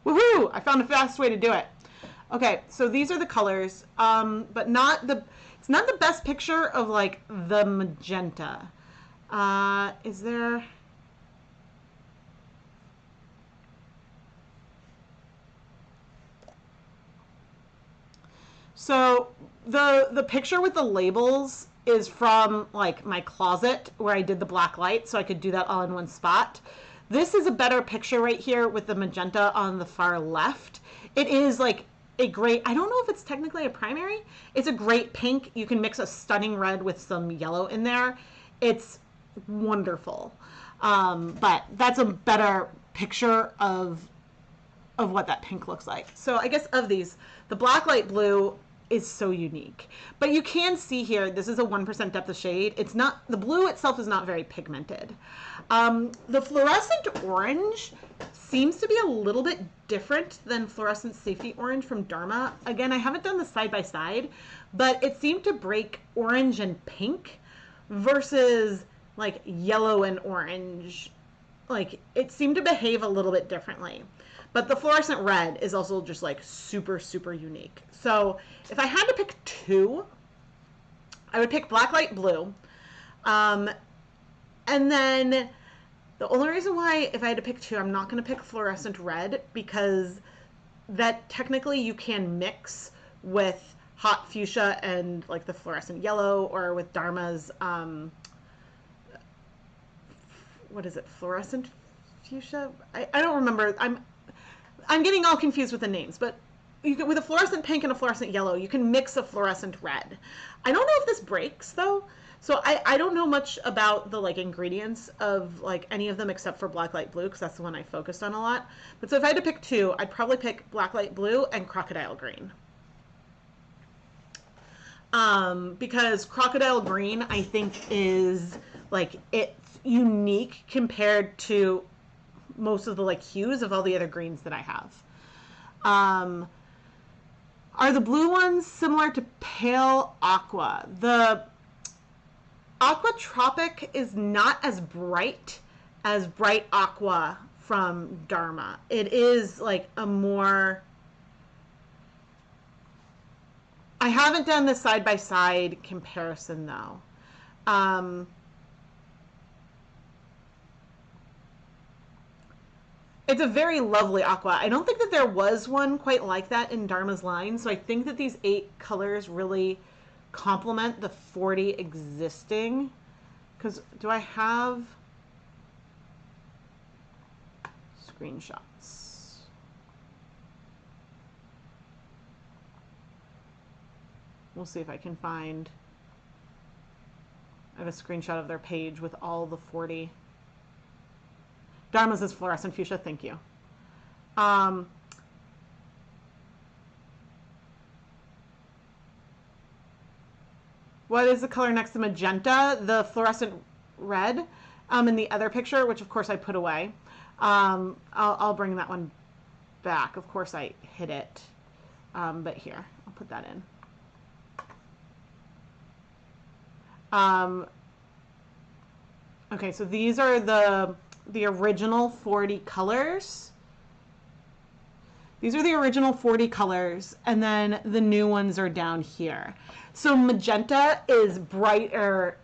Woohoo! I found a fast way to do it. Okay, so these are the colors, but it's not the best picture of like the magenta. Is there? So the picture with the labels is from like my closet where I did the black light, so I could do that all in one spot. This is a better picture right here with the magenta on the far left. It is like a great, I don't know if it's technically a primary. It's a great pink. You can mix a stunning red with some yellow in there. It's wonderful. But that's a better picture of what that pink looks like. So I guess of these, the black light blue is so unique. But you can see here, this is a 1% depth of shade. It's not, the blue itself is not very pigmented. The fluorescent orange seems to be a little bit different than fluorescent safety orange from Dharma. Again, I haven't done the side by side, but it seemed to break orange and pink versus like yellow and orange. Like it seemed to behave a little bit differently. But the fluorescent red is also just like super, super unique. So if I had to pick two, I would pick black light blue. And then the only reason why, if I had to pick two, I'm not going to pick fluorescent red, because that technically you can mix with hot fuchsia and like the fluorescent yellow, or with Dharma's, what is it, fluorescent fuchsia? I don't remember. I'm getting all confused with the names, but you can, with a fluorescent pink and a fluorescent yellow, you can mix a fluorescent red. I don't know if this breaks though. So I don't know much about the like ingredients of like any of them except for black light blue, because that's the one I focused on a lot. But so if I had to pick two, I'd probably pick black light blue and crocodile green. Because crocodile green, I think, is like, it's unique compared to most of the like hues of all the other greens that I have. Are the blue ones similar to pale aqua? The aqua tropic is not as bright aqua from Dharma. It is like a more, I haven't done the side by side comparison though. It's a very lovely aqua. I don't think that there was one quite like that in Dharma's line, so I think that these 8 colors really complement the 40 existing. Because do I have screenshots? We'll see if I can find. I have a screenshot of their page with all the 40. Dharma's is fluorescent fuchsia, thank you. What is the color next to magenta? The fluorescent red in the other picture, which of course I put away. I'll bring that one back. Of course I hid it, but here, I'll put that in. Okay, so these are the original 40 colors. These are the original 40 colors, and then the new ones are down here. So magenta is brighter.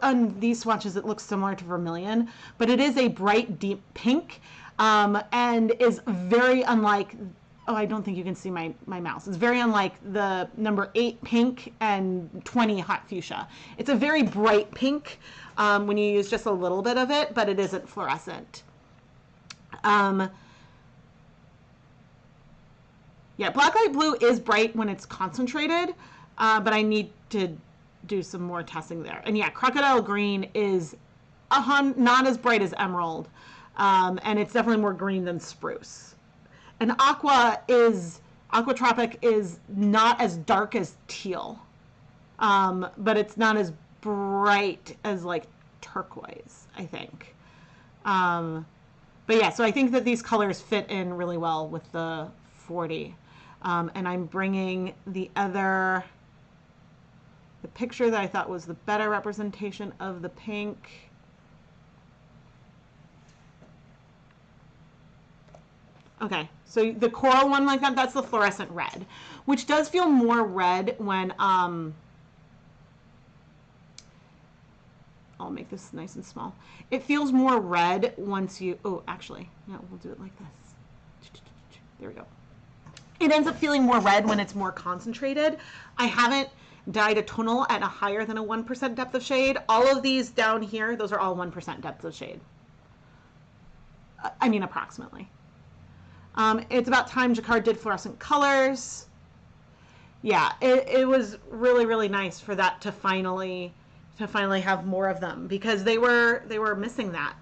On these swatches, it looks similar to vermilion, but it is a bright, deep pink, and is very unlike, oh, I don't think you can see my mouse. It's very unlike the number 8 pink and 20 hot fuchsia. It's a very bright pink when you use just a little bit of it, but it isn't fluorescent. Yeah, black light blue is bright when it's concentrated, but I need to do some more testing there. And yeah, crocodile green is not as bright as emerald, and it's definitely more green than spruce. And aquatropic is not as dark as teal, but it's not as bright as like turquoise, I think. But yeah, so I think that these colors fit in really well with the 40. And I'm bringing the picture that I thought was the better representation of the pink. Okay, so the coral one like that, that's the fluorescent red, which does feel more red when, I'll make this nice and small. It feels more red once you, oh, actually, no, we'll do it like this. There we go. It ends up feeling more red when it's more concentrated. I haven't dyed a tonal at a higher than a 1% depth of shade. All of these down here, those are all 1% depth of shade. I mean, approximately. It's about time Jacquard did fluorescent colors. Yeah, it was really, really nice for that to finally have more of them, because they were missing that.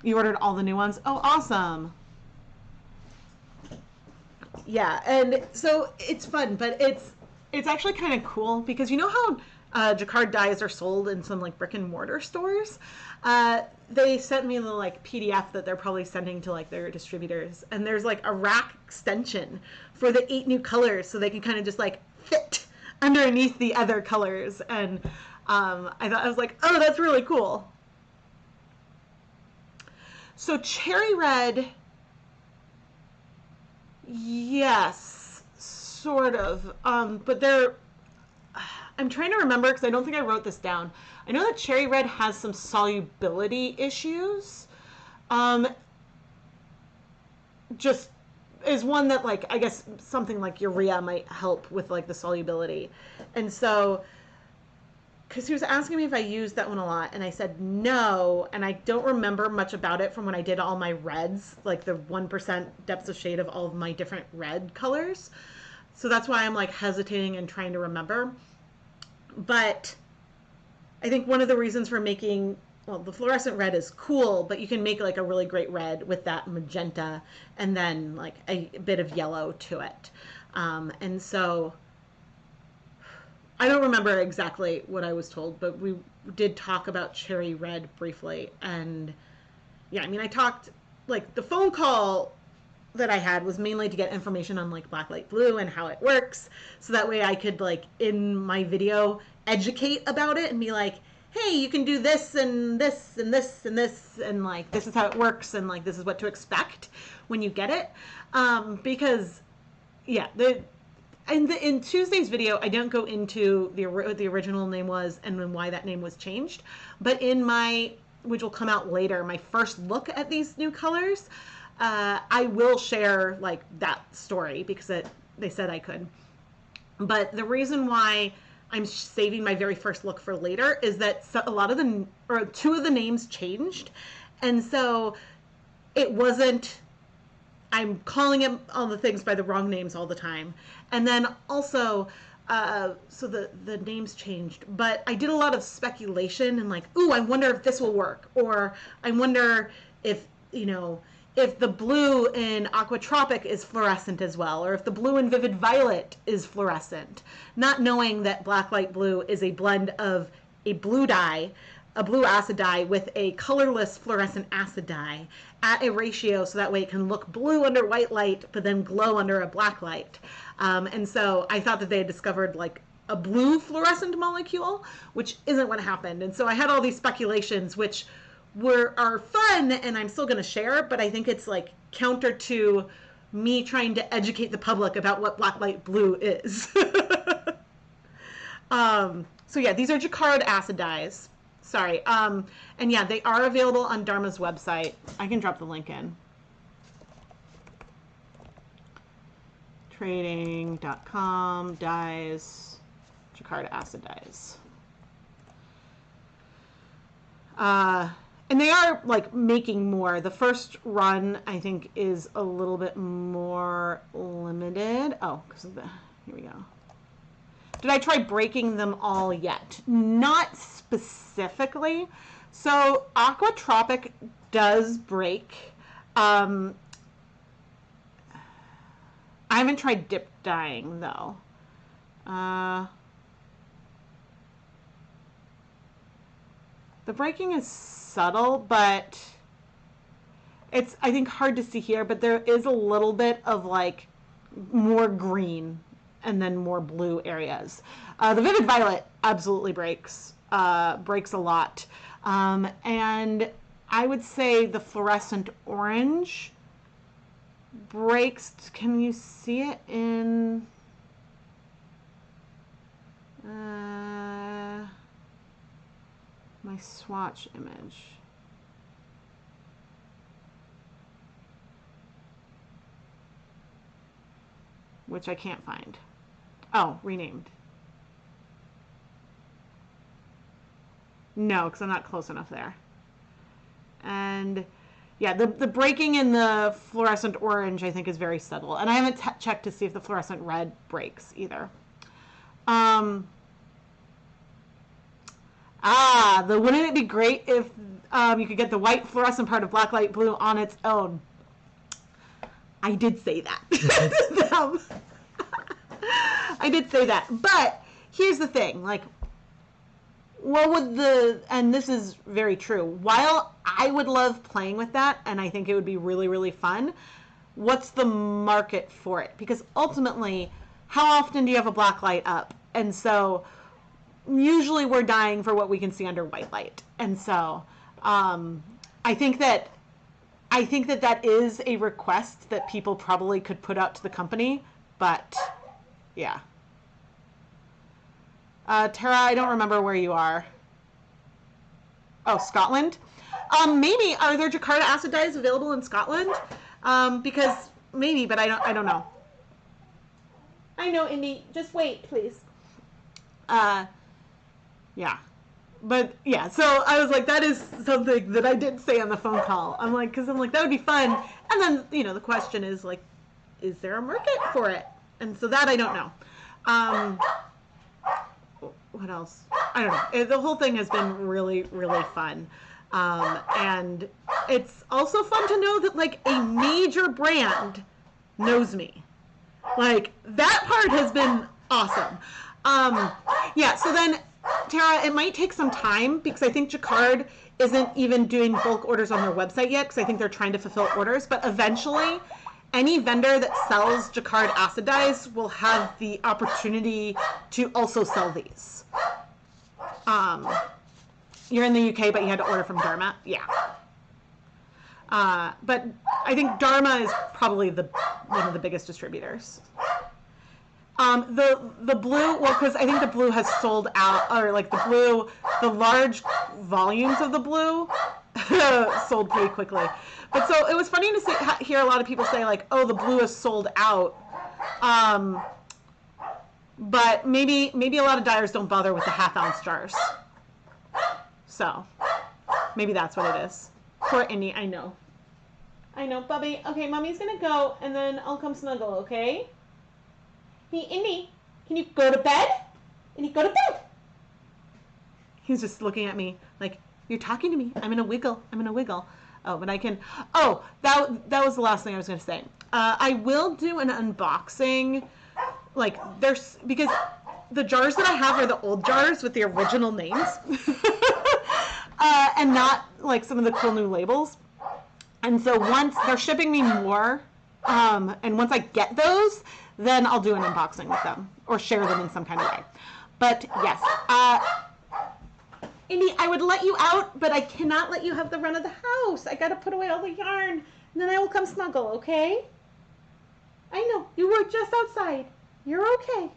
You ordered all the new ones. Oh, awesome. Yeah, and so it's fun, but it's actually kind of cool, because you know how Jacquard dyes are sold in some like brick and mortar stores? They sent me the like PDF that they're probably sending to like their distributors, and there's like a rack extension for the 8 new colors, so they can kind of just like fit underneath the other colors. And I was like, oh, that's really cool. So cherry red, yes, sort of, but I'm trying to remember, because I don't think I wrote this down. I know that cherry red has some solubility issues. Just is one that, like, I guess something like urea might help with like the solubility. And so, because he was asking me if I used that one a lot, and I said no, and I don't remember much about it from when I did all my reds, like the 1% depths of shade of all of my different red colors. So that's why I'm like hesitating and trying to remember. But I think one of the reasons for making, well, the fluorescent red is cool, but you can make like a really great red with that magenta and then like a bit of yellow to it. And so I don't remember exactly what I was told, but we did talk about cherry red briefly. And yeah, I mean, I talked, like, the phone call that I had was mainly to get information on like black light blue and how it works, so that way I could like in my video educate about it and be like, hey, you can do this and this and this and this, and like this is how it works, and like this is what to expect when you get it. Because yeah, in Tuesday's video, I don't go into what the original name was and then why that name was changed, but in my, which will come out later, my first look at these new colors, I will share like that story, because they said I could. But the reason why I'm saving my very first look for later is that a lot of or 2 of the names changed, and so it wasn't, I'm calling it all the things by the wrong names all the time. And then also, so the names changed, but I did a lot of speculation and like, ooh, I wonder if this will work, or I wonder if, you know, if the blue in Aquatropic is fluorescent as well, or if the blue in Vivid Violet is fluorescent, not knowing that black light blue is a blend of a blue dye, a blue acid dye, with a colorless fluorescent acid dye at a ratio, so that way it can look blue under white light but then glow under a black light. And so I thought that they had discovered like a blue fluorescent molecule, which isn't what happened. And so I had all these speculations, which are fun, and I'm still going to share, but I think it's like counter to me trying to educate the public about what black light blue is. So yeah, these are Jacquard acid dyes. Sorry. And yeah, they are available on Dharma's website. I can drop the link in. Trading.com, dyes, Jacquard acid dyes. And they are like making more. The first run, I think, is a little bit more limited. Oh, because of the, here we go. Did I try breaking them all yet? Not specifically. So Aqua Tropic does break. I haven't tried dip dyeing though. The breaking is subtle, but it's, I think, hard to see here, but there is a little bit of like more green and then more blue areas. The Vivid Violet absolutely breaks a lot. And I would say the Fluorescent Orange breaks. Can you see it in my swatch image? Which I can't find. Oh, renamed. No, because I'm not close enough there. And yeah, the breaking in the Fluorescent Orange, I think, is very subtle. And I haven't checked to see if the Fluorescent Red breaks either. Wouldn't it be great if you could get the white fluorescent part of Black Light Blue on its own? I did say that. I did say that. But here's the thing, like, what would and this is very true, while I would love playing with that, and I think it would be really, really fun, what's the market for it? Because ultimately, how often do you have a black light up? And so usually we're dying for what we can see under white light. And so I think that is a request that people probably could put out to the company, but yeah. Tara, I don't remember where you are. Oh, Scotland? Maybe, are there Jacquard acid dyes available in Scotland? Because maybe, but I don't know. I know, Indy. Just wait, please. Yeah. But yeah, so I was like, that is something that I did say on the phone call. I'm like, because I'm like, that would be fun. And then, you know, the question is like, is there a market for it? And so that I don't know. What else? I don't know. The whole thing has been really, really fun. And it's also fun to know that like a major brand knows me. Like that part has been awesome. Yeah, so then Tara, it might take some time because I think Jacquard isn't even doing bulk orders on their website yet because I think they're trying to fulfill orders, but eventually any vendor that sells Jacquard acid dyes will have the opportunity to also sell these. You're in the UK, but you had to order from Dharma? Yeah. But I think Dharma is probably one of the biggest distributors. The blue, well, because I think the blue has sold out, or like the large volumes of the blue sold pretty quickly. But so it was funny to hear a lot of people say like, oh, the blue is sold out. But maybe a lot of dyers don't bother with the half-ounce jars. So maybe that's what it is. Poor Indy, I know. I know, Bubby. Okay, Mommy's gonna go, and then I'll come snuggle, okay? Hey, Indy, can you go to bed? Indy, go to bed. He's just looking at me like, you're talking to me. I'm gonna wiggle. I'm gonna wiggle. Oh, but I can. Oh, that was the last thing I was gonna say. I will do an unboxing. Like because the jars that I have are the old jars with the original names, and not like some of the cool new labels. And so once they're shipping me more, and once I get those, then I'll do an unboxing with them or share them in some kind of way. But yes, Indy, I would let you out, but I cannot let you have the run of the house. I gotta put away all the yarn, and then I will come snuggle, okay? I know, you were just outside. You're okay.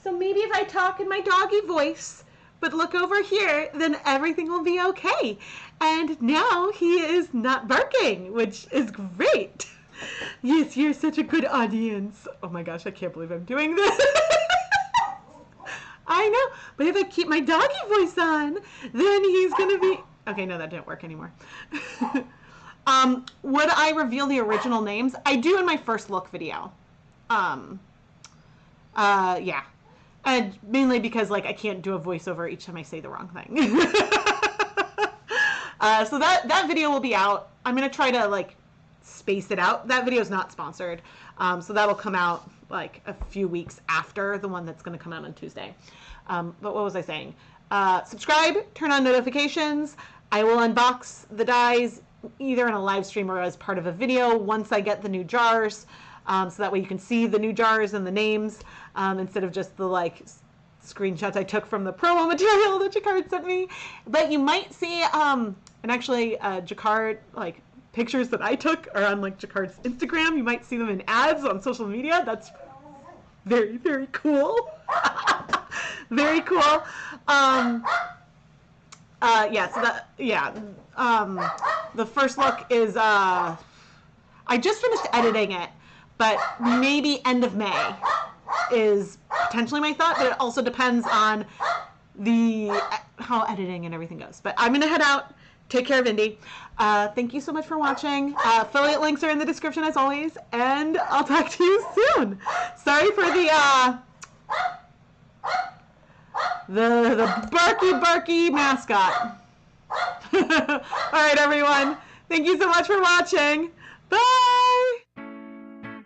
So maybe if I talk in my doggy voice, but look over here, then everything will be okay. And now he is not barking, which is great. Yes, you're such a good audience. Oh my gosh, I can't believe I'm doing this. I know, but if I keep my doggy voice on, then he's gonna be... Okay, no, that didn't work anymore. Would I reveal the original names? I do in my first look video. Yeah. And mainly because, like, I can't do a voiceover each time I say the wrong thing. So that video will be out. I'm going to try to, like, space it out. That video is not sponsored. So that'll come out, like, a few weeks after the one that's going to come out on Tuesday. But what was I saying? Subscribe, turn on notifications. I will unbox the dyes either in a live stream or as part of a video once I get the new jars. So that way you can see the new jars and the names instead of just the like screenshots I took from the promo material that Jacquard sent me. But you might see, and actually Jacquard, like pictures that I took are on like Jacquard's Instagram. You might see them in ads on social media. That's very, very cool. Very cool. Yeah, so that, yeah. The first look is, I just finished editing it. But maybe end of May is potentially my thought, but it also depends on how editing and everything goes. But I'm going to head out. Take care of Indy. Thank you so much for watching. Affiliate links are in the description as always, and I'll talk to you soon. Sorry for the barky mascot. All right, everyone. Thank you so much for watching. Bye.